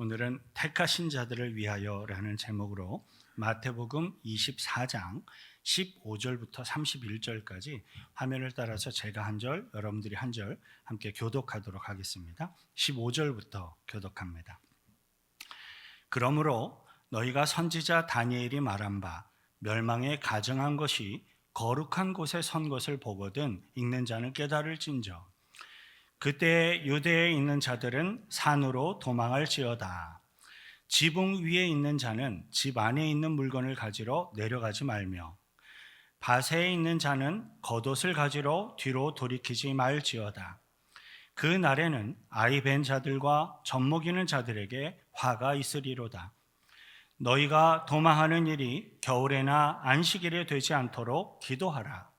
오늘은 택하신 자들을 위하여라는 제목으로 마태복음 24장 15절부터 31절까지 화면을 따라서 제가 한 절, 여러분들이 한 절 함께 교독하도록 하겠습니다. 15절부터 교독합니다. 그러므로 너희가 선지자 다니엘이 말한 바 멸망에 가증한 것이 거룩한 곳에 선 것을 보거든 읽는 자는 깨달을진저. 그때 유대에 있는 자들은 산으로 도망할지어다. 지붕 위에 있는 자는 집 안에 있는 물건을 가지러 내려가지 말며 밭에 있는 자는 겉옷을 가지러 뒤로 돌이키지 말지어다. 그 날에는 아이 벤 자들과 젖먹이는 자들에게 화가 있으리로다. 너희가 도망하는 일이 겨울에나 안식일에 되지 않도록 기도하라.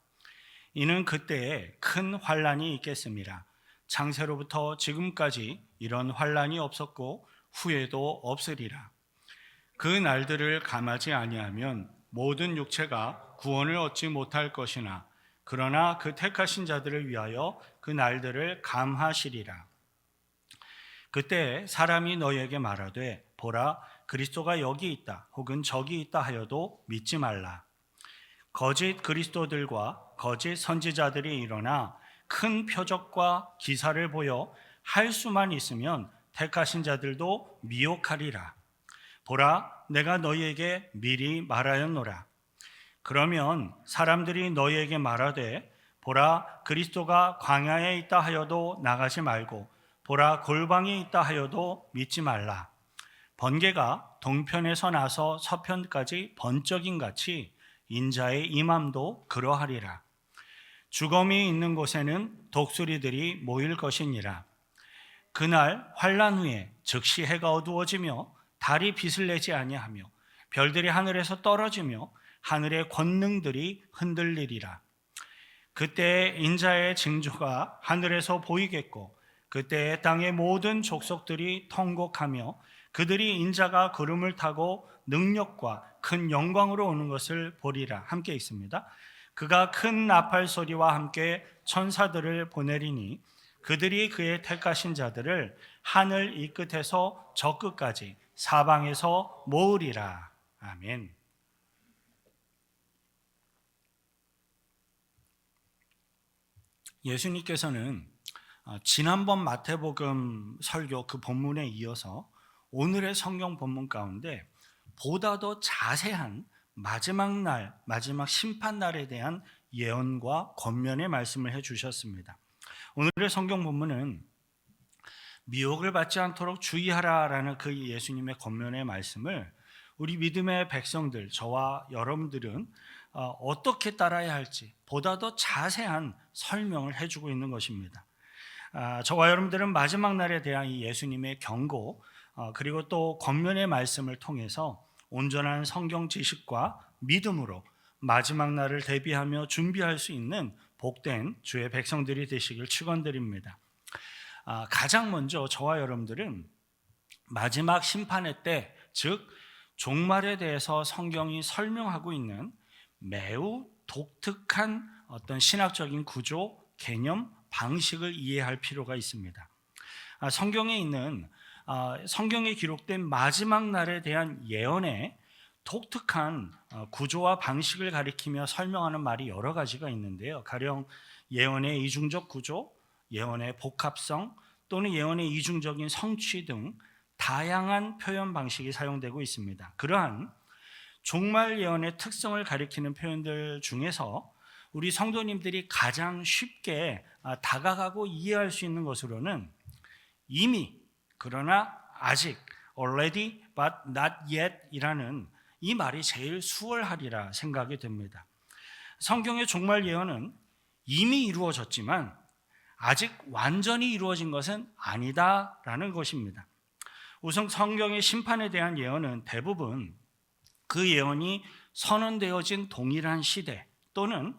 이는 그때에 큰 환란이 있겠음이라. 창세로부터 지금까지 이런 환란이 없었고 후에도 없으리라. 그 날들을 감하지 아니하면 모든 육체가 구원을 얻지 못할 것이나 그러나 그 택하신 자들을 위하여 그 날들을 감하시리라. 그때 사람이 너희에게 말하되 보라 그리스도가 여기 있다 혹은 저기 있다 하여도 믿지 말라. 거짓 그리스도들과 거짓 선지자들이 일어나 큰 표적과 기사를 보여 할 수만 있으면 택하신 자들도 미혹하리라. 보라, 내가 너희에게 미리 말하였노라. 그러면 사람들이 너희에게 말하되 보라, 그리스도가 광야에 있다 하여도 나가지 말고 보라, 골방에 있다 하여도 믿지 말라. 번개가 동편에서 나서 서편까지 번쩍임 같이 인자의 임함도 그러하리라. 죽음이 있는 곳에는 독수리들이 모일 것이니라. 그날 환란 후에 즉시 해가 어두워지며 달이 빛을 내지 아니하며 별들이 하늘에서 떨어지며 하늘의 권능들이 흔들리리라. 그때 인자의 징조가 하늘에서 보이겠고 그때 땅의 모든 족속들이 통곡하며 그들이 인자가 구름을 타고 능력과 큰 영광으로 오는 것을 보리라. 함께 있습니다. 그가 큰 나팔 소리와 함께 천사들을 보내리니 그들이 그의 택하신 자들을 하늘 이 끝에서 저 끝까지 사방에서 모으리라. 아멘. 예수님께서는 지난번 마태복음 설교 그 본문에 이어서 오늘의 성경 본문 가운데 보다 더 자세한 마지막 날, 마지막 심판 날에 대한 예언과 권면의 말씀을 해주셨습니다. 오늘의 성경 본문은 미혹을 받지 않도록 주의하라라는 그 예수님의 권면의 말씀을 우리 믿음의 백성들, 저와 여러분들은 어떻게 따라야 할지 보다 더 자세한 설명을 해주고 있는 것입니다. 저와 여러분들은 마지막 날에 대한 이 예수님의 경고 그리고 또 권면의 말씀을 통해서 온전한 성경 지식과 믿음으로 마지막 날을 대비하며 준비할 수 있는 복된 주의 백성들이 되시길 축원드립니다. 가장 먼저 저와 여러분들은 마지막 심판의 때, 즉 종말에 대해서 성경이 설명하고 있는 매우 독특한 어떤 신학적인 구조, 개념, 방식을 이해할 필요가 있습니다. 성경에 기록된 마지막 날에 대한 예언의 독특한 구조와 방식을 가리키며 설명하는 말이 여러 가지가 있는데요. 가령 예언의 이중적 구조, 예언의 복합성 또는 예언의 이중적인 성취 등 다양한 표현 방식이 사용되고 있습니다. 그러한 종말 예언의 특성을 가리키는 표현들 중에서 우리 성도님들이 가장 쉽게 다가가고 이해할 수 있는 것으로는 이미 그러나 아직 already but not yet 이라는 이 말이 제일 수월하리라 생각이 됩니다. 성경의 종말 예언은 이미 이루어졌지만 아직 완전히 이루어진 것은 아니다라는 것입니다. 우선 성경의 심판에 대한 예언은 대부분 그 예언이 선언되어진 동일한 시대 또는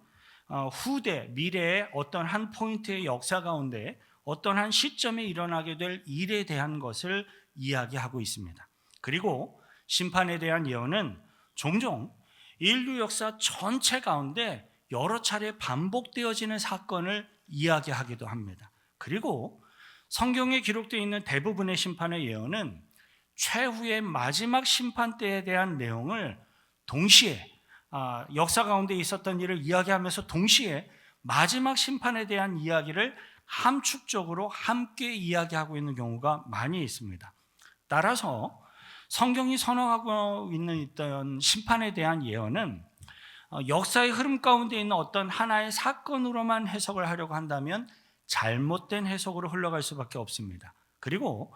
후대, 미래의 어떤 한 포인트의 역사 가운데 어떤 한 시점에 일어나게 될 일에 대한 것을 이야기하고 있습니다. 그리고 심판에 대한 예언은 종종 인류 역사 전체 가운데 여러 차례 반복되어지는 사건을 이야기하기도 합니다. 그리고 성경에 기록되어 있는 대부분의 심판의 예언은 최후의 마지막 심판 때에 대한 내용을 동시에 역사 가운데 있었던 일을 이야기하면서 동시에 마지막 심판에 대한 이야기를 함축적으로 함께 이야기하고 있는 경우가 많이 있습니다. 따라서 성경이 선언하고 있던 심판에 대한 예언은 역사의 흐름 가운데 있는 어떤 하나의 사건으로만 해석을 하려고 한다면 잘못된 해석으로 흘러갈 수밖에 없습니다. 그리고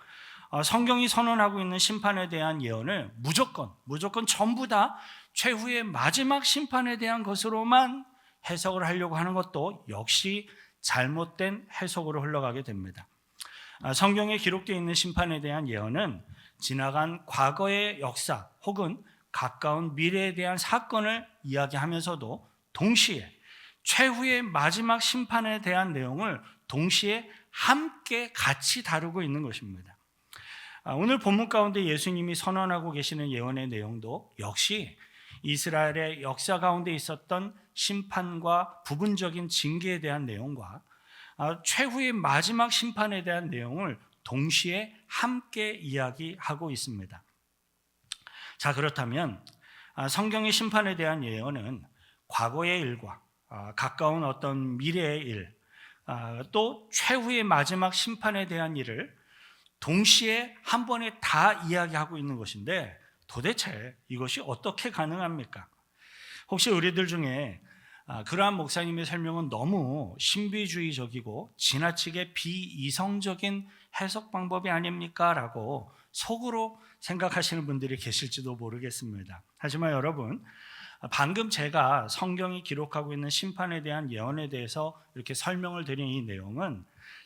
성경이 선언하고 있는 심판에 대한 예언을 무조건 전부 다 최후의 마지막 심판에 대한 것으로만 해석을 하려고 하는 것도 역시 잘못된 해석으로 흘러가게 됩니다. 성경에 기록되어 있는 심판에 대한 예언은 지나간 과거의 역사 혹은 가까운 미래에 대한 사건을 이야기하면서도 동시에 최후의 마지막 심판에 대한 내용을 동시에 함께 같이 다루고 있는 것입니다. 오늘 본문 가운데 예수님이 선언하고 계시는 예언의 내용도 역시 이스라엘의 역사 가운데 있었던 심판과 부분적인 징계에 대한 내용과 최후의 마지막 심판에 대한 내용을 동시에 함께 이야기하고 있습니다. 자, 그렇다면 성경의 심판에 대한 예언은 과거의 일과 가까운 어떤 미래의 일, 또 최후의 마지막 심판에 대한 일을 동시에 한 번에 다 이야기하고 있는 것인데 도대체 이것이 어떻게 가능합니까? 혹시 우리들 중에 그러한 목사님의 설명은 너무 신비주의적이고 지나치게 비이성적인 해석 방법이 아닙니까? 라고 속으로 생각하시는 분들이 계실지도 모르겠습니다. 하지만 여러분, 방금 제가 성경이 기록하고 있는 심판에 대한 예언에 대해서 이렇게 설명을 드린 이 내용은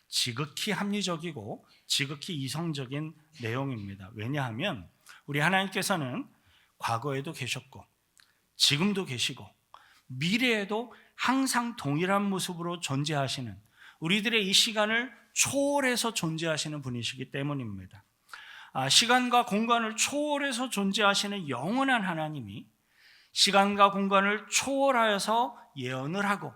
지극히 합리적이고 지극히 이성적인 내용입니다. 왜냐하면 우리 하나님께서는 과거에도 계셨고 지금도 계시고 미래에도 항상 동일한 모습으로 존재하시는, 우리들의 이 시간을 초월해서 존재하시는 분이시기 때문입니다. 시간과 공간을 초월해서 존재하시는 영원한 하나님이 시간과 공간을 초월하여서 예언을 하고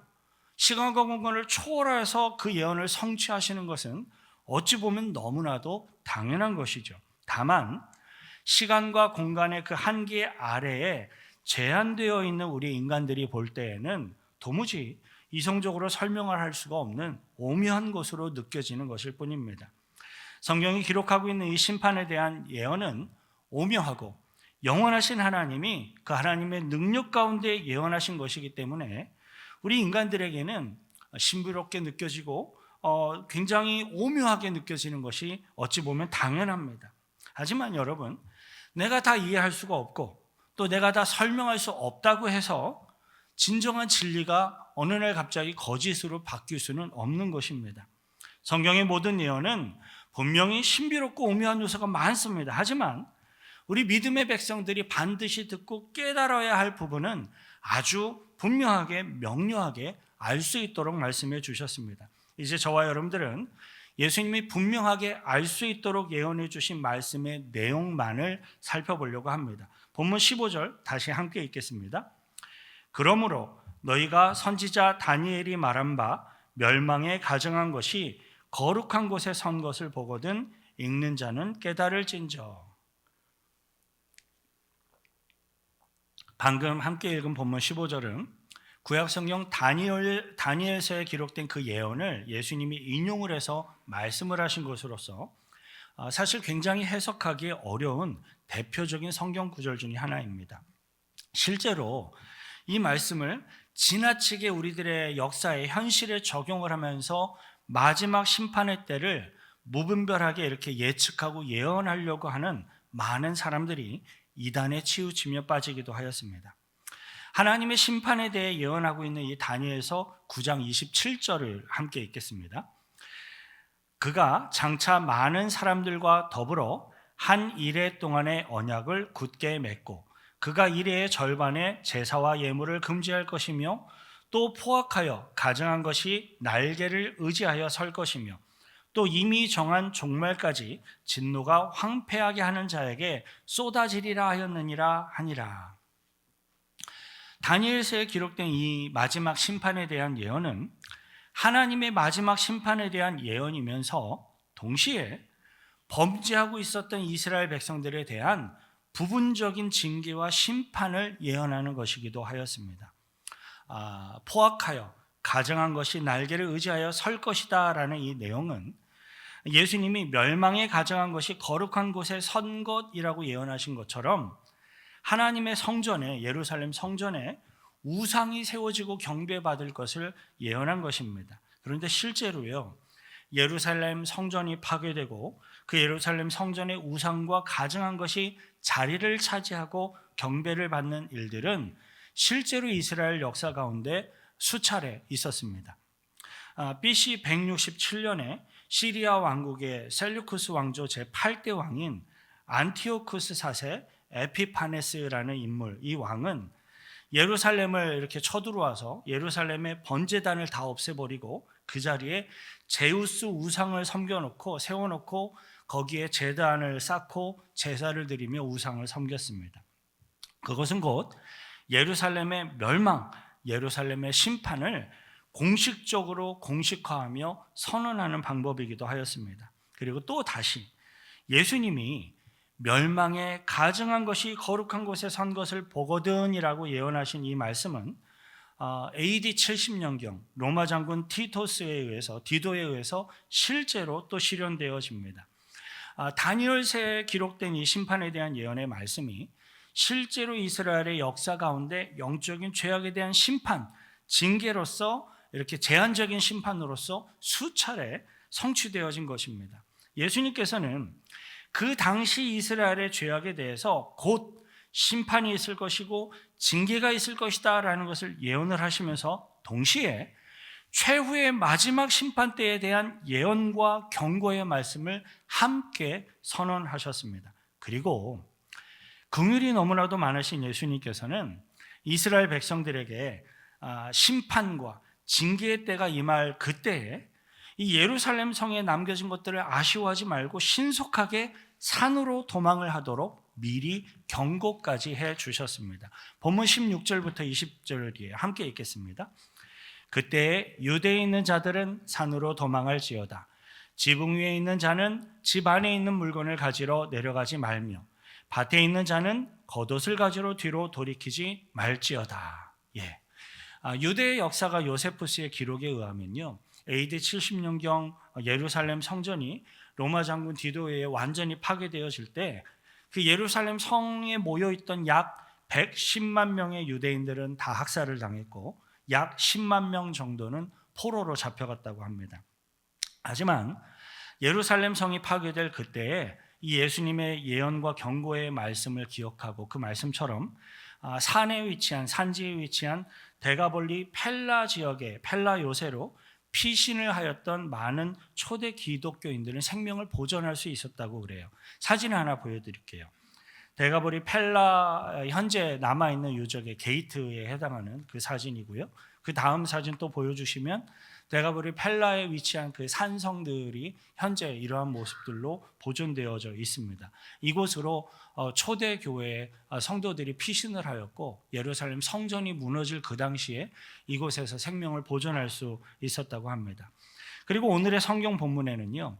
시간과 공간을 초월하여서 그 예언을 성취하시는 것은 어찌 보면 너무나도 당연한 것이죠. 다만 시간과 공간의 그 한계 아래에 제한되어 있는 우리 인간들이 볼 때에는 도무지 이성적으로 설명을 할 수가 없는 오묘한 것으로 느껴지는 것일 뿐입니다. 성경이 기록하고 있는 이 심판에 대한 예언은 오묘하고 영원하신 하나님이 그 하나님의 능력 가운데 예언하신 것이기 때문에 우리 인간들에게는 신비롭게 느껴지고 굉장히 오묘하게 느껴지는 것이 어찌 보면 당연합니다. 하지만 여러분, 내가 다 이해할 수가 없고 또 내가 다 설명할 수 없다고 해서 진정한 진리가 어느 날 갑자기 거짓으로 바뀔 수는 없는 것입니다. 성경의 모든 예언은 분명히 신비롭고 오묘한 요소가 많습니다. 하지만 우리 믿음의 백성들이 반드시 듣고 깨달아야 할 부분은 아주 분명하게 명료하게 알 수 있도록 말씀해 주셨습니다. 이제 저와 여러분들은 예수님이 분명하게 알 수 있도록 예언해 주신 말씀의 내용만을 살펴보려고 합니다. 본문 15절 다시 함께 읽겠습니다. 그러므로 너희가 선지자 다니엘이 말한 바 멸망에 가증한 것이 거룩한 곳에 선 것을 보거든 읽는 자는 깨달을진저. 방금 함께 읽은 본문 15절은 구약성경 다니엘서에 기록된 그 예언을 예수님이 인용을 해서 말씀을 하신 것으로서 사실 굉장히 해석하기 어려운 대표적인 성경 구절 중에 하나입니다. 실제로 이 말씀을 지나치게 우리들의 역사에 현실에 적용을 하면서 마지막 심판의 때를 무분별하게 이렇게 예측하고 예언하려고 하는 많은 사람들이 이단에 치우치며 빠지기도 하였습니다. 하나님의 심판에 대해 예언하고 있는 이 다니엘서 9장 27절을 함께 읽겠습니다. 그가 장차 많은 사람들과 더불어 한 이레 동안의 언약을 굳게 맺고 그가 이레의 절반의 제사와 예물을 금지할 것이며 또 포악하여 가증한 것이 날개를 의지하여 설 것이며 또 이미 정한 종말까지 진노가 황폐하게 하는 자에게 쏟아지리라 하였느니라 하니라. 다니엘서에 기록된 이 마지막 심판에 대한 예언은 하나님의 마지막 심판에 대한 예언이면서 동시에 범죄하고 있었던 이스라엘 백성들에 대한 부분적인 징계와 심판을 예언하는 것이기도 하였습니다. 포악하여 가증한 것이 날개를 의지하여 설 것이다 라는 이 내용은 예수님이 멸망에 가증한 것이 거룩한 곳에 선 것이라고 예언하신 것처럼 하나님의 성전에, 예루살렘 성전에 우상이 세워지고 경배받을 것을 예언한 것입니다. 그런데 실제로요, 예루살렘 성전이 파괴되고 그 예루살렘 성전의 우상과 가증한 것이 자리를 차지하고 경배를 받는 일들은 실제로 이스라엘 역사 가운데 수차례 있었습니다. BC 167년에 시리아 왕국의 셀루쿠스 왕조 제8대 왕인 안티오쿠스 4세 에피파네스라는 인물, 이 왕은 예루살렘을 이렇게 쳐들어와서 예루살렘의 번제단을 다 없애버리고 그 자리에 제우스 우상을 세워놓고 거기에 제단을 쌓고 제사를 드리며 우상을 섬겼습니다. 그것은 곧 예루살렘의 멸망, 예루살렘의 심판을 공식적으로 공식화하며 선언하는 방법이기도 하였습니다. 그리고 또 다시 예수님이 멸망에 가증한 것이 거룩한 곳에 선 것을 보거든이라고 예언하신 이 말씀은 AD 70년경 로마 장군 디도에 의해서 실제로 또 실현되어집니다. 다니엘서에 기록된 이 심판에 대한 예언의 말씀이 실제로 이스라엘의 역사 가운데 영적인 죄악에 대한 심판, 징계로서 이렇게 제한적인 심판으로서 수차례 성취되어진 것입니다. 예수님께서는 그 당시 이스라엘의 죄악에 대해서 곧 심판이 있을 것이고 징계가 있을 것이다 라는 것을 예언을 하시면서 동시에 최후의 마지막 심판 때에 대한 예언과 경고의 말씀을 함께 선언하셨습니다. 그리고 긍휼이 너무나도 많으신 예수님께서는 이스라엘 백성들에게 심판과 징계의 때가 임할 그때에 이 예루살렘 성에 남겨진 것들을 아쉬워하지 말고 신속하게 산으로 도망을 하도록 미리 경고까지 해 주셨습니다. 본문 16절부터 20절에 함께 읽겠습니다. 그때 유대에 있는 자들은 산으로 도망할지어다. 지붕 위에 있는 자는 집 안에 있는 물건을 가지러 내려가지 말며 밭에 있는 자는 겉옷을 가지러 뒤로 돌이키지 말지어다. 유대의 역사가 요세푸스의 기록에 의하면요, AD 70년경 예루살렘 성전이 로마 장군 디도에 완전히 파괴되어질 때 그 예루살렘 성에 모여있던 약 110만 명의 유대인들은 다 학살을 당했고 약 10만 명 정도는 포로로 잡혀갔다고 합니다. 하지만 예루살렘 성이 파괴될 그때에 이 예수님의 예언과 경고의 말씀을 기억하고 그 말씀처럼 산에 위치한, 산지에 위치한 데가볼리 펠라 지역의 펠라 요새로 피신을 하였던 많은 초대 기독교인들은 생명을 보존할 수 있었다고 그래요. 사진을 하나 보여드릴게요. 데가볼리 펠라 현재 남아있는 유적의 게이트에 해당하는 그 사진이고요. 그 다음 사진 또 보여주시면 데가볼리 펠라에 위치한 그 산성들이 현재 이러한 모습들로 보존되어져 있습니다. 이곳으로 초대 교회 성도들이 피신을 하였고 예루살렘 성전이 무너질 그 당시에 이곳에서 생명을 보존할 수 있었다고 합니다. 그리고 오늘의 성경 본문에는요,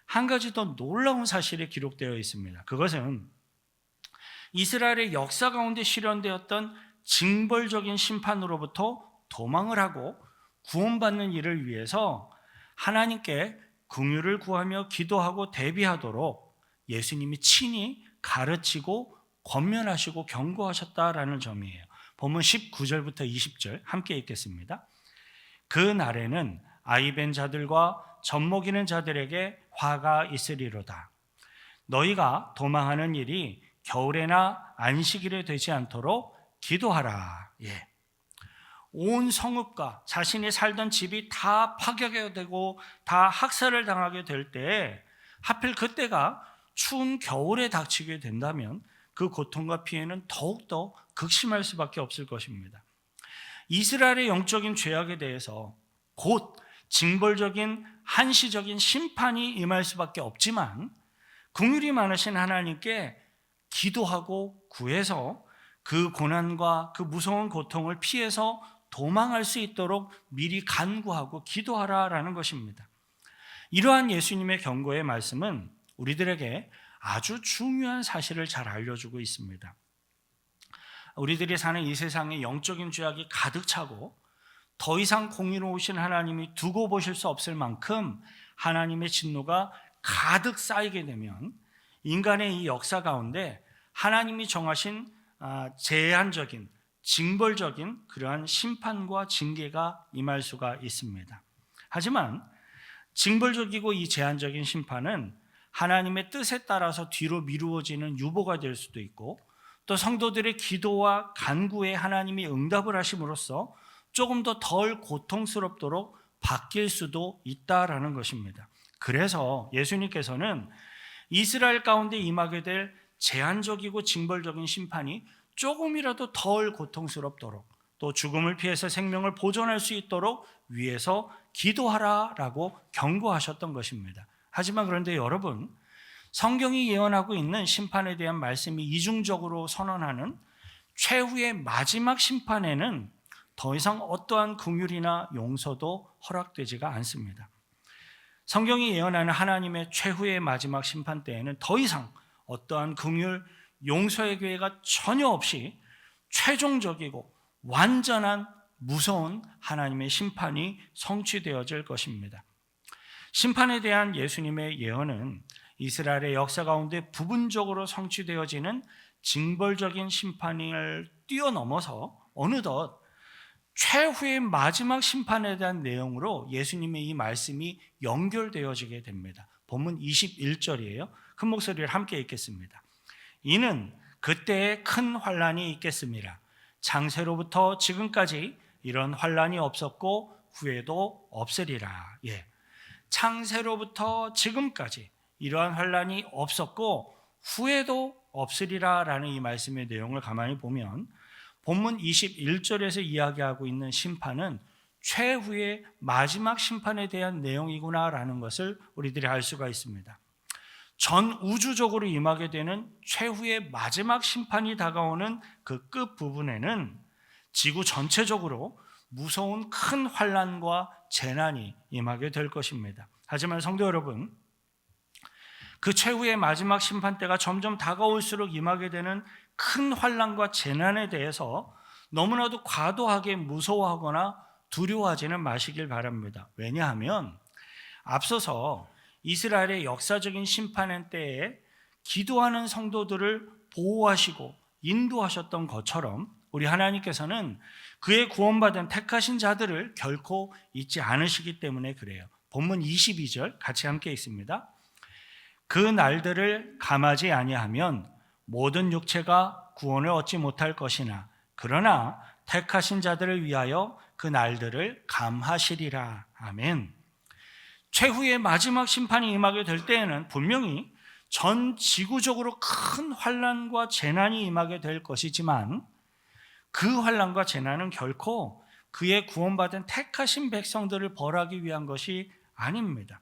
한 가지 더 놀라운 사실이 기록되어 있습니다. 그것은 이스라엘의 역사 가운데 실현되었던 징벌적인 심판으로부터 도망을 하고 구원받는 일을 위해서 하나님께 긍휼을 구하며 기도하고 대비하도록 예수님이 친히 가르치고 권면하시고 경고하셨다라는 점이에요. 본문 19절부터 20절 함께 읽겠습니다. 그 날에는 아이벤 자들과 젖먹이는 자들에게 화가 있으리로다. 너희가 도망하는 일이 겨울에나 안식일에 되지 않도록 기도하라. 온 성읍과 자신이 살던 집이 다 파괴되고 다 학살을 당하게 될 때 하필 그때가 추운 겨울에 닥치게 된다면 그 고통과 피해는 더욱더 극심할 수밖에 없을 것입니다. 이스라엘의 영적인 죄악에 대해서 곧 징벌적인 한시적인 심판이 임할 수밖에 없지만 긍휼이 많으신 하나님께 기도하고 구해서 그 고난과 그 무서운 고통을 피해서 도망할 수 있도록 미리 간구하고 기도하라라는 것입니다. 이러한 예수님의 경고의 말씀은 우리들에게 아주 중요한 사실을 잘 알려주고 있습니다. 우리들이 사는 이 세상에 영적인 죄악이 가득 차고 더 이상 공의로우신 하나님이 두고 보실 수 없을 만큼 하나님의 진노가 가득 쌓이게 되면 인간의 이 역사 가운데 하나님이 정하신 제한적인, 징벌적인 그러한 심판과 징계가 임할 수가 있습니다. 하지만 징벌적이고 이 제한적인 심판은 하나님의 뜻에 따라서 뒤로 미루어지는 유보가 될 수도 있고, 또 성도들의 기도와 간구에 하나님이 응답을 하심으로써 조금 더 덜 고통스럽도록 바뀔 수도 있다라는 것입니다. 그래서 예수님께서는 이스라엘 가운데 임하게 될 제한적이고 징벌적인 심판이 조금이라도 덜 고통스럽도록, 또 죽음을 피해서 생명을 보존할 수 있도록 위해서 기도하라라고 경고하셨던 것입니다. 하지만 그런데 여러분, 성경이 예언하고 있는 심판에 대한 말씀이 이중적으로 선언하는 최후의 마지막 심판에는 더 이상 어떠한 긍휼이나 용서도 허락되지가 않습니다. 성경이 예언하는 하나님의 최후의 마지막 심판 때에는 더 이상 어떠한 긍휼, 용서의 기회가 전혀 없이 최종적이고 완전한 무서운 하나님의 심판이 성취되어질 것입니다. 심판에 대한 예수님의 예언은 이스라엘의 역사 가운데 부분적으로 성취되어지는 징벌적인 심판을 뛰어넘어서 어느덧 최후의 마지막 심판에 대한 내용으로 예수님의 이 말씀이 연결되어지게 됩니다. 본문 21절이에요. 큰 목소리를 함께 읽겠습니다. 이는 그때에 큰 환란이 있겠습니다. 창세로부터 지금까지 이런 환란이 없었고 후에도 없으리라. 창세로부터 지금까지 이러한 환란이 없었고 후에도 없으리라라는 이 말씀의 내용을 가만히 보면 본문 21절에서 이야기하고 있는 심판은 최후의 마지막 심판에 대한 내용이구나라는 것을 우리들이 알 수가 있습니다. 전 우주적으로 임하게 되는 최후의 마지막 심판이 다가오는 그 끝부분에는 지구 전체적으로 무서운 큰 환난과 재난이 임하게 될 것입니다. 하지만 성도 여러분, 그 최후의 마지막 심판 때가 점점 다가올수록 임하게 되는 큰 환난과 재난에 대해서 너무나도 과도하게 무서워하거나 두려워하지는 마시길 바랍니다. 왜냐하면 앞서서 이스라엘의 역사적인 심판 때에 기도하는 성도들을 보호하시고 인도하셨던 것처럼 우리 하나님께서는 그의 구원받은 택하신 자들을 결코 잊지 않으시기 때문에 그래요. 본문 22절 같이 함께 읽습니다. 그 날들을 감하지 아니하면 모든 육체가 구원을 얻지 못할 것이나 그러나 택하신 자들을 위하여 그 날들을 감하시리라. 아멘. 최후의 마지막 심판이 임하게 될 때에는 분명히 전 지구적으로 큰 환난과 재난이 임하게 될 것이지만 그 환난과 재난은 결코 그의 구원받은 택하신 백성들을 벌하기 위한 것이 아닙니다.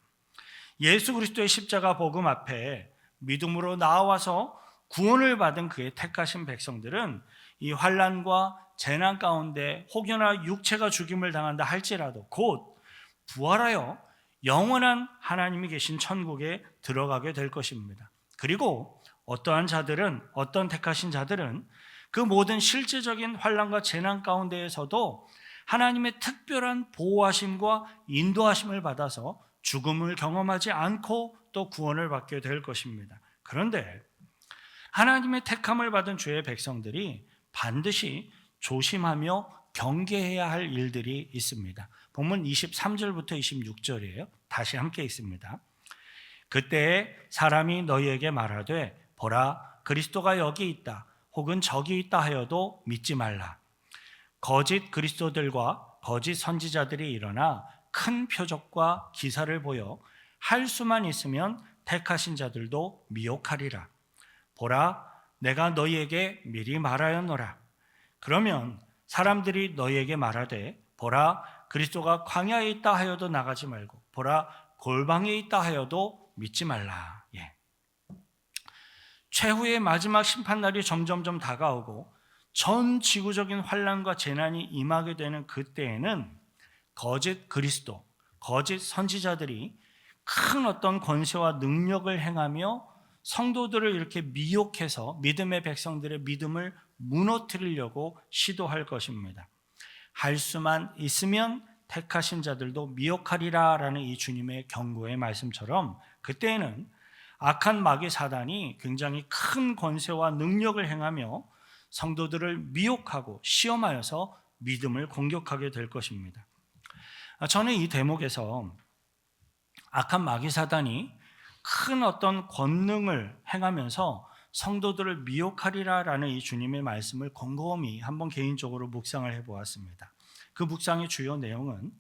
예수 그리스도의 십자가 복음 앞에 믿음으로 나와서 구원을 받은 그의 택하신 백성들은 이 환난과 재난 가운데 혹여나 육체가 죽임을 당한다 할지라도 곧 부활하여 영원한 하나님이 계신 천국에 들어가게 될 것입니다. 그리고 어떠한 택하신 자들은 그 모든 실제적인 환난과 재난 가운데에서도 하나님의 특별한 보호하심과 인도하심을 받아서 죽음을 경험하지 않고 또 구원을 받게 될 것입니다. 그런데 하나님의 택함을 받은 주의 백성들이 반드시 조심하며 경계해야 할 일들이 있습니다. 본문 23절부터 26절이에요. 다시 함께 읽습니다. 그때 사람이 너희에게 말하되 보라 그리스도가 여기 있다 혹은 저기 있다 하여도 믿지 말라. 거짓 그리스도들과 거짓 선지자들이 일어나 큰 표적과 기사를 보여 할 수만 있으면 택하신 자들도 미혹하리라. 보라 내가 너희에게 미리 말하였노라. 그러면 사람들이 너희에게 말하되 보라 그리스도가 광야에 있다 하여도 나가지 말고 보라 골방에 있다 하여도 믿지 말라. 최후의 마지막 심판날이 점점점 다가오고 전 지구적인 환난과 재난이 임하게 되는 그때에는 거짓 그리스도, 거짓 선지자들이 큰 어떤 권세와 능력을 행하며 성도들을 이렇게 미혹해서 믿음의 백성들의 믿음을 무너뜨리려고 시도할 것입니다. 할 수만 있으면 택하신 자들도 미혹하리라라는 이 주님의 경고의 말씀처럼 그때에는 악한 마귀 사단이 굉장히 큰 권세와 능력을 행하며 성도들을 미혹하고 시험하여서 믿음을 공격하게 될 것입니다. 저는 이 대목에서 악한 마귀 사단이 큰 어떤 권능을 행하면서 성도들을 미혹하리라라는 이 주님의 말씀을 곰곰이 한번 개인적으로 묵상을 해보았습니다. 그 묵상의 주요 내용은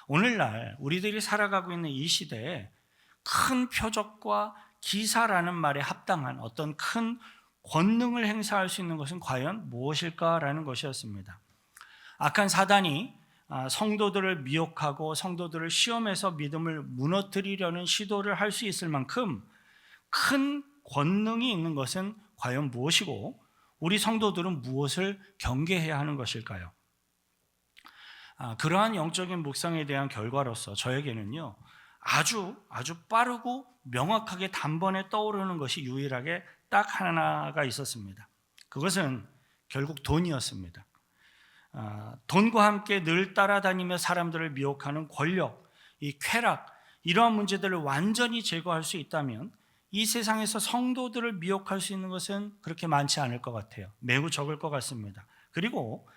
오늘날 우리들이 살아가고 있는 이 시대에 큰 표적과 기사라는 말에 합당한 어떤 큰 권능을 행사할 수 있는 것은 과연 무엇일까라는 것이었습니다. 악한 사단이 성도들을 미혹하고 성도들을 시험해서 믿음을 무너뜨리려는 시도를 할 수 있을 만큼 큰 권능이 있는 것은 과연 무엇이고 우리 성도들은 무엇을 경계해야 하는 것일까요? 그러한 영적인 묵상에 대한 결과로서 저에게는요 아주 빠르고 명확하게 단번에 떠오르는 것이 유일하게 딱 하나가 있었습니다. 그것은 결국 돈이었습니다. 돈과 함께 늘 따라다니며 사람들을 미혹하는 권력, 이 쾌락, 이러한 문제들을 완전히 제거할 수 있다면 이 세상에서 성도들을 미혹할 수 있는 것은 그렇게 많지 않을 것 같아요. 매우 적을 것 같습니다. 그리고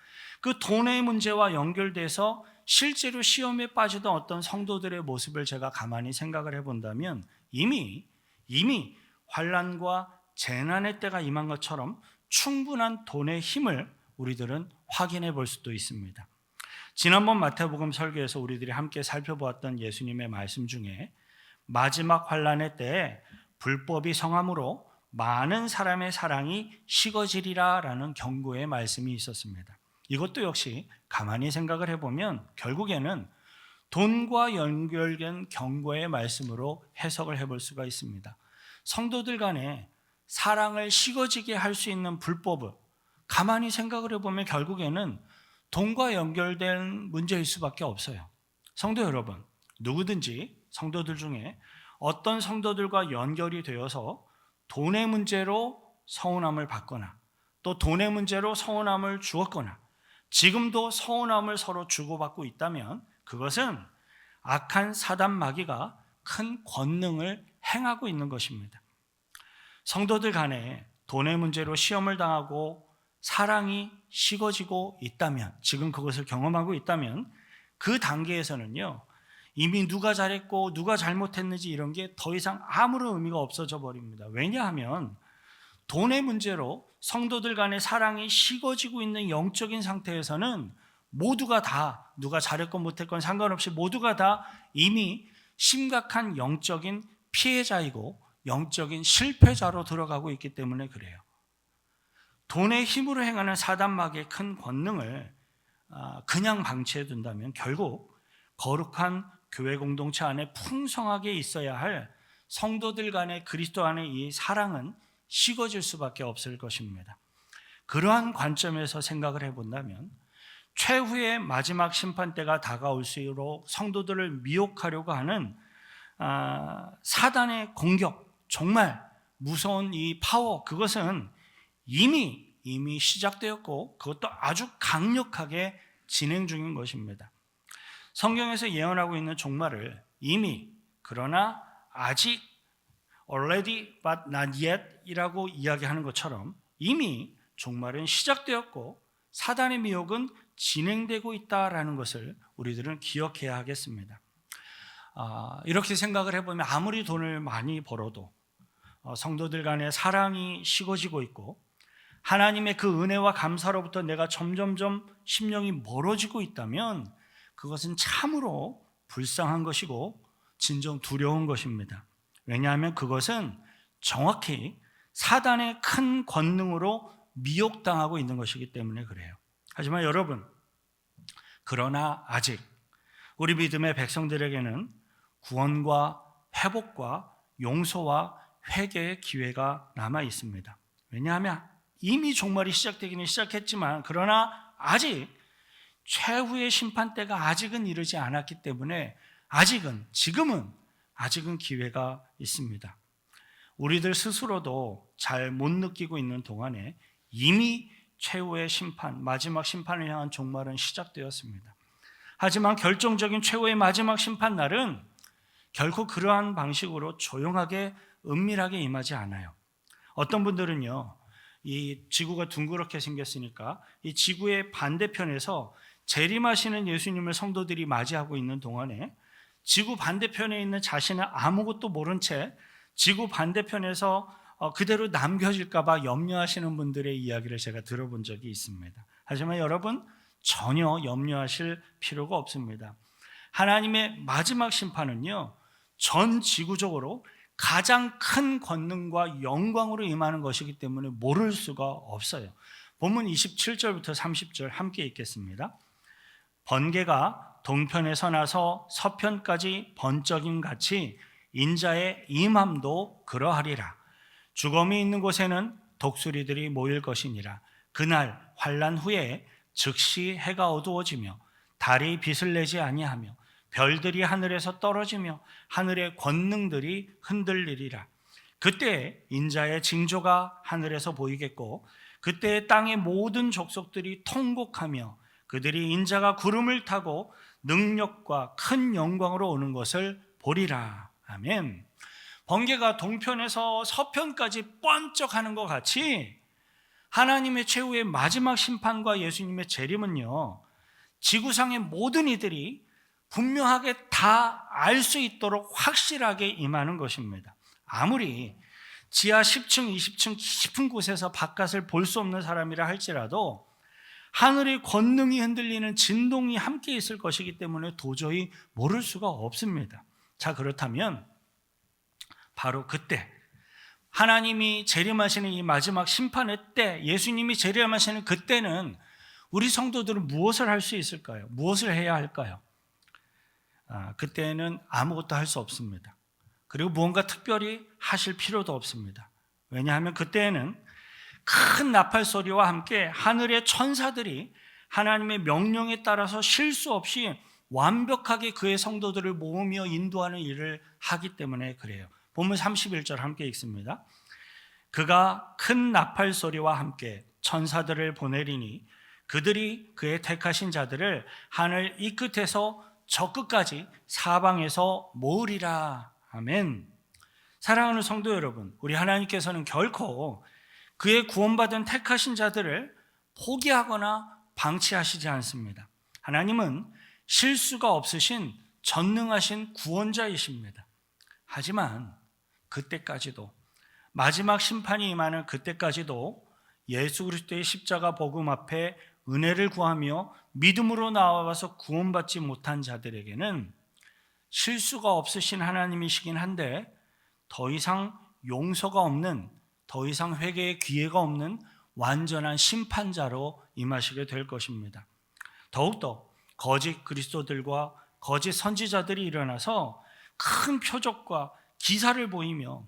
그 돈의 문제와 연결돼서 실제로 시험에 빠지던 어떤 성도들의 모습을 제가 가만히 생각을 해본다면 이미 환난과 재난의 때가 임한 것처럼 충분한 돈의 힘을 우리들은 확인해 볼 수도 있습니다. 지난번 마태복음 설교에서 우리들이 함께 살펴보았던 예수님의 말씀 중에 마지막 환난의 때에 불법이 성함으로 많은 사람의 사랑이 식어지리라라는 경고의 말씀이 있었습니다. 이것도 역시 가만히 생각을 해보면 결국에는 돈과 연결된 경고의 말씀으로 해석을 해볼 수가 있습니다. 성도들 간에 사랑을 식어지게 할 수 있는 불법을 가만히 생각을 해보면 결국에는 돈과 연결된 문제일 수밖에 없어요. 성도 여러분, 누구든지 성도들 중에 어떤 성도들과 연결이 되어서 돈의 문제로 서운함을 받거나 또 돈의 문제로 서운함을 주었거나 지금도 서운함을 서로 주고받고 있다면 그것은 악한 사단 마귀가 큰 권능을 행하고 있는 것입니다. 성도들 간에 돈의 문제로 시험을 당하고 사랑이 식어지고 있다면, 지금 그것을 경험하고 있다면 그 단계에서는요 이미 누가 잘했고 누가 잘못했는지 이런 게 더 이상 아무런 의미가 없어져 버립니다. 왜냐하면 돈의 문제로 성도들 간의 사랑이 식어지고 있는 영적인 상태에서는 모두가 다 누가 잘했건 못했건 상관없이 모두가 다 이미 심각한 영적인 피해자이고 영적인 실패자로 들어가고 있기 때문에 그래요. 돈의 힘으로 행하는 사단 마귀의 큰 권능을 그냥 방치해 둔다면 결국 거룩한 교회 공동체 안에 풍성하게 있어야 할 성도들 간의 그리스도 안의 이 사랑은 식어질 수밖에 없을 것입니다. 그러한 관점에서 생각을 해본다면 최후의 마지막 심판 때가 다가올수록 성도들을 미혹하려고 하는 사단의 공격, 정말 무서운 이 파워, 그것은 이미 시작되었고 그것도 아주 강력하게 진행 중인 것입니다. 성경에서 예언하고 있는 종말을 이미 그러나 아직 already but not yet 이라고 이야기하는 것처럼 이미 종말은 시작되었고 사단의 미혹은 진행되고 있다라는 것을 우리들은 기억해야 하겠습니다. 이렇게 생각을 해보면 아무리 돈을 많이 벌어도 성도들 간의 사랑이 식어지고 있고 하나님의 그 은혜와 감사로부터 내가 점점점 심령이 멀어지고 있다면 그것은 참으로 불쌍한 것이고 진정 두려운 것입니다. 왜냐하면 그것은 정확히 사단의 큰 권능으로 미혹당하고 있는 것이기 때문에 그래요. 하지만 여러분, 그러나 아직 우리 믿음의 백성들에게는 구원과 회복과 용서와 회개의 기회가 남아 있습니다. 왜냐하면 이미 종말이 시작되기는 시작했지만 그러나 아직 최후의 심판 때가 아직은 이르지 않았기 때문에 지금은 아직은 기회가 있습니다. 우리들 스스로도 잘 못 느끼고 있는 동안에 이미 최후의 심판, 마지막 심판을 향한 종말은 시작되었습니다. 하지만 결정적인 최후의 마지막 심판 날은 결코 그러한 방식으로 조용하게 은밀하게 임하지 않아요. 어떤 분들은요, 이 지구가 둥그렇게 생겼으니까 이 지구의 반대편에서 재림하시는 예수님을 성도들이 맞이하고 있는 동안에 지구 반대편에 있는 자신은 아무것도 모른 채 지구 반대편에서 그대로 남겨질까 봐 염려하시는 분들의 이야기를 제가 들어본 적이 있습니다. 하지만 여러분, 전혀 염려하실 필요가 없습니다. 하나님의 마지막 심판은요, 전 지구적으로 가장 큰 권능과 영광으로 임하는 것이기 때문에 모를 수가 없어요. 본문 27절부터 30절 함께 읽겠습니다. 번개가 동편에서 나서 서편까지 번쩍임 같이 인자의 임함도 그러하리라. 죽음이 있는 곳에는 독수리들이 모일 것이니라. 그날 환난 후에 즉시 해가 어두워지며 달이 빛을 내지 아니하며 별들이 하늘에서 떨어지며 하늘의 권능들이 흔들리리라. 그때 인자의 징조가 하늘에서 보이겠고 그때 땅의 모든 족속들이 통곡하며 그들이 인자가 구름을 타고 능력과 큰 영광으로 오는 것을 보리라. 아멘. 번개가 동편에서 서편까지 번쩍하는 것 같이 하나님의 최후의 마지막 심판과 예수님의 재림은요, 지구상의 모든 이들이 분명하게 다 알 수 있도록 확실하게 임하는 것입니다. 아무리 지하 10층, 20층 깊은 곳에서 바깥을 볼 수 없는 사람이라 할지라도 하늘의 권능이 흔들리는 진동이 함께 있을 것이기 때문에 도저히 모를 수가 없습니다. 자, 그렇다면 바로 그때 하나님이 재림하시는 이 마지막 심판의 때, 예수님이 재림하시는 그때는 우리 성도들은 무엇을 할 수 있을까요? 무엇을 해야 할까요? 그때는 아무것도 할 수 없습니다. 그리고 무언가 특별히 하실 필요도 없습니다. 왜냐하면 그때에는 큰 나팔 소리와 함께 하늘의 천사들이 하나님의 명령에 따라서 실수 없이 완벽하게 그의 성도들을 모으며 인도하는 일을 하기 때문에 그래요. 본문 31절 함께 읽습니다. 그가 큰 나팔 소리와 함께 천사들을 보내리니 그들이 그의 택하신 자들을 하늘 이 끝에서 저 끝까지 사방에서 모으리라. 아멘. 사랑하는 성도 여러분, 우리 하나님께서는 결코 그의 구원받은 택하신 자들을 포기하거나 방치하시지 않습니다. 하나님은 실수가 없으신 전능하신 구원자이십니다. 하지만 그때까지도, 마지막 심판이 임하는 그때까지도 예수 그리스도의 십자가 복음 앞에 은혜를 구하며 믿음으로 나와서 구원받지 못한 자들에게는 실수가 없으신 하나님이시긴 한데 더 이상 용서가 없는, 더 이상 회개의 기회가 없는 완전한 심판자로 임하시게 될 것입니다. 더욱더 거짓 그리스도들과 거짓 선지자들이 일어나서 큰 표적과 기사를 보이며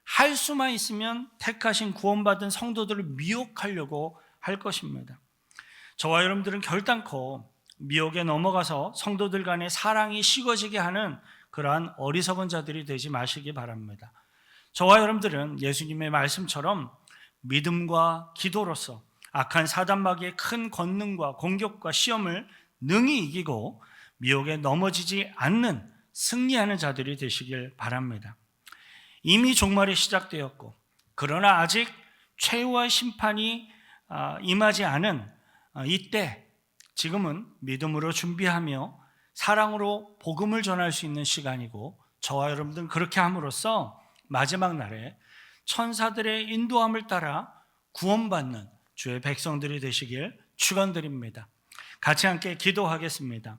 할 수만 있으면 택하신 구원받은 성도들을 미혹하려고 할 것입니다. 저와 여러분들은 결단코 미혹에 넘어가서 성도들 간의 사랑이 식어지게 하는 그러한 어리석은 자들이 되지 마시기 바랍니다. 저와 여러분들은 예수님의 말씀처럼 믿음과 기도로서 악한 사단마귀의 큰 권능과 공격과 시험을 능히 이기고 미혹에 넘어지지 않는 승리하는 자들이 되시길 바랍니다. 이미 종말이 시작되었고 그러나 아직 최후의 심판이 임하지 않은 이때 지금은 믿음으로 준비하며 사랑으로 복음을 전할 수 있는 시간이고 저와 여러분들은 그렇게 함으로써 마지막 날에 천사들의 인도함을 따라 구원받는 주의 백성들이 되시길 축원드립니다. 같이 함께 기도하겠습니다.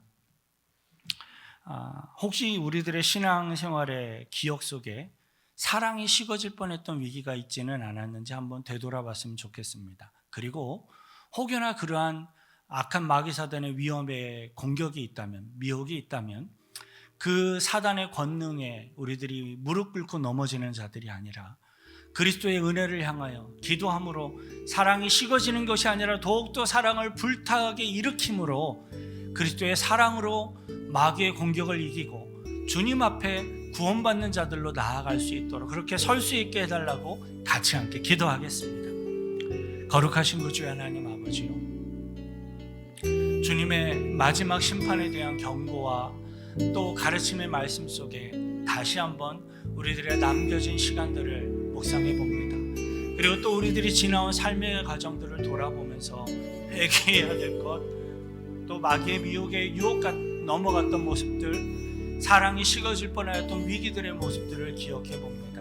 혹시 우리들의 신앙생활의 기억 속에 사랑이 식어질 뻔했던 위기가 있지는 않았는지 한번 되돌아봤으면 좋겠습니다. 그리고 혹여나 그러한 악한 마귀사단의 위험의 공격이 있다면, 미혹이 있다면 그 사단의 권능에 우리들이 무릎 꿇고 넘어지는 자들이 아니라 그리스도의 은혜를 향하여 기도함으로 사랑이 식어지는 것이 아니라 더욱더 사랑을 불타게 일으킴으로 그리스도의 사랑으로 마귀의 공격을 이기고 주님 앞에 구원받는 자들로 나아갈 수 있도록 그렇게 설 수 있게 해달라고 같이 함께 기도하겠습니다. 거룩하신 구주 하나님 아버지요, 주님의 마지막 심판에 대한 경고와 또 가르침의 말씀 속에 다시 한번 우리들의 남겨진 시간들을 묵상해 봅니다. 그리고 또 우리들이 지나온 삶의 과정들을 돌아보면서 회개해야 될 것, 또 마귀의 미혹에 넘어갔던 모습들, 사랑이 식어질 뻔하였던 위기들의 모습들을 기억해 봅니다.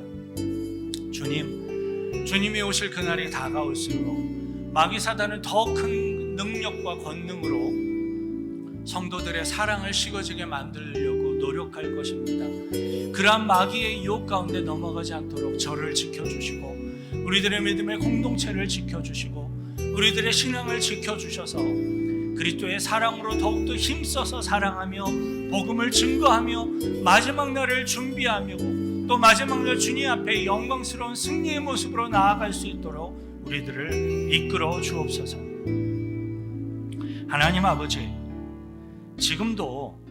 주님이 오실 그날이 다가올수록 마귀 사단은 더 큰 능력과 권능으로 성도들의 사랑을 식어지게 만들려고 노력할 것입니다. 그러한 마귀의 유혹 가운데 넘어가지 않도록 저를 지켜주시고 우리들의 믿음의 공동체를 지켜주시고 우리들의 신앙을 지켜주셔서 그리스도의 사랑으로 더욱더 힘써서 사랑하며 복음을 증거하며 마지막 날을 준비하며 또 마지막 날 주님 앞에 영광스러운 승리의 모습으로 나아갈 수 있도록 우리들을 이끌어 주옵소서. 하나님 아버지, 지금도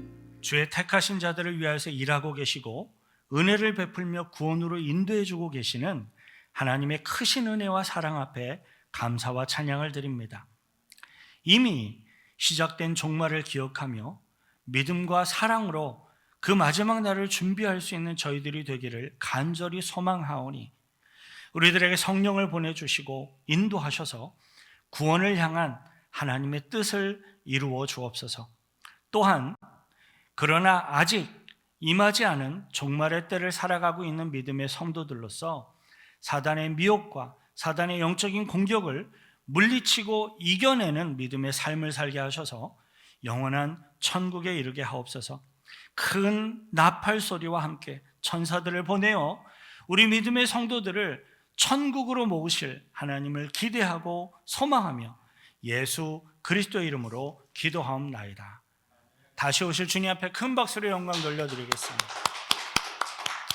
주의 택하신 자들을 위하여서 일하고 계시고 은혜를 베풀며 구원으로 인도해 주고 계시는 하나님의 크신 은혜와 사랑 앞에 감사와 찬양을 드립니다. 이미 시작된 종말을 기억하며 믿음과 사랑으로 그 마지막 날을 준비할 수 있는 저희들이 되기를 간절히 소망하오니 우리들에게 성령을 보내주시고 인도하셔서 구원을 향한 하나님의 뜻을 이루어 주옵소서. 또한 그러나 아직 임하지 않은 종말의 때를 살아가고 있는 믿음의 성도들로서 사단의 미혹과 사단의 영적인 공격을 물리치고 이겨내는 믿음의 삶을 살게 하셔서 영원한 천국에 이르게 하옵소서. 큰 나팔 소리와 함께 천사들을 보내어 우리 믿음의 성도들을 천국으로 모으실 하나님을 기대하고 소망하며 예수 그리스도의 이름으로 기도하옵나이다. 다시 오실 주님 앞에 큰 박수로 영광 돌려드리겠습니다.